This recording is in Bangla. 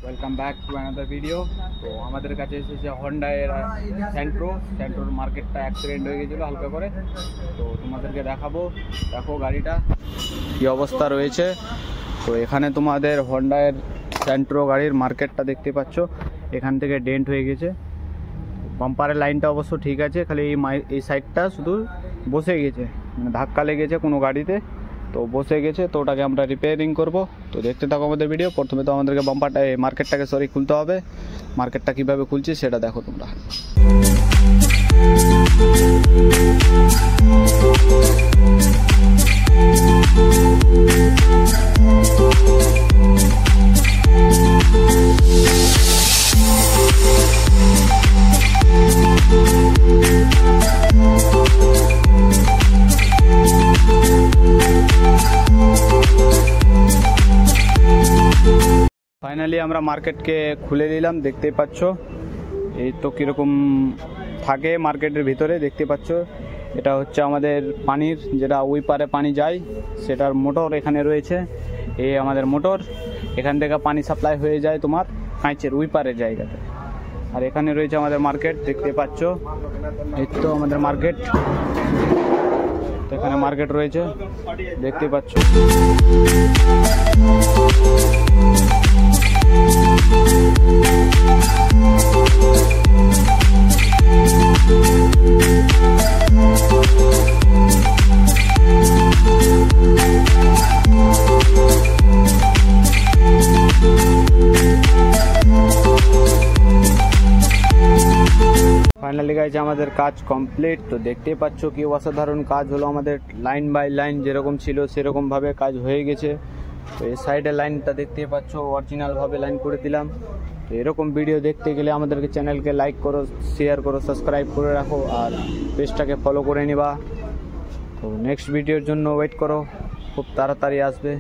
Welcome back to another video. তো আমাদের কাছে এসেছে হন্ডা এর স্যান্ট্রোর মার্কেটটা অ্যাক্সিডেন্ট হয়ে গেছিলো হালকা করে, তো তোমাদেরকে দেখাবো। দেখো গাড়িটা কী অবস্থা রয়েছে। তো এখানে তোমাদের হন্ডা এর স্যান্ট্রো গাড়ির মার্কেটটা দেখতে পাচ্ছ, এখান থেকে ডেন্ট হয়ে গেছে। বাম্পারের লাইনটা অবশ্য ঠিক আছে, খালি এই সাইডটা শুধু বসে গেছে, মানে ধাক্কা লেগেছে কোনো গাড়িতে, তো বসে গেছে। তো ওটাকে আমরা রিপেয়ারিং করব। তো দেখতে থাকো আমাদের ভিডিও। প্রথমে তো আমাদেরকে মার্কেটটাকে খুলতে হবে। মার্কেটটা কীভাবে খুলছি সেটা দেখো তোমরা। ফাইনালি আমরা মার্কেটকে খুলে দিলাম, দেখতেই পাচ্ছ। এই তো কীরকম থাকে মার্কেটের ভিতরে, দেখতে পাচ্ছ। এটা হচ্ছে আমাদের পানির, যেটা ওই পারে পানি যায় সেটার মোটর এখানে রয়েছে। এই আমাদের মোটর, এখান থেকে পানি সাপ্লাই হয়ে যায় তোমার কাঁচের ওই পারের জায়গাতে। আর এখানে রয়েছে আমাদের মার্কেট, দেখতে পাচ্ছ। এই তো আমাদের মার্কেট, এখানে মার্কেট রয়েছে, দেখতে পাচ্ছ। ফাইনালি গাইজ আমাদের কাজ কমপ্লিট। তো দেখতেই পাচ্ছ কি অসাধারণ কাজ হলো আমাদের। লাইন বাই লাইন যেরকম ছিল সেরকমভাবে কাজ হয়ে গেছে। তো এই সাইডের লাইনটা দেখতেই পাচ্ছ, অরিজিনালভাবে লাইন করে দিলাম। তো এরকম ভিডিও দেখতে গেলে আমাদেরকে চ্যানেলকে লাইক করো, শেয়ার করো, সাবস্ক্রাইব করে রাখো, আর পেজটাকে ফলো করে নিবা। তো নেক্সট ভিডিওর জন্য ওয়েট করো, খুব তাড়াতাড়ি আসবে।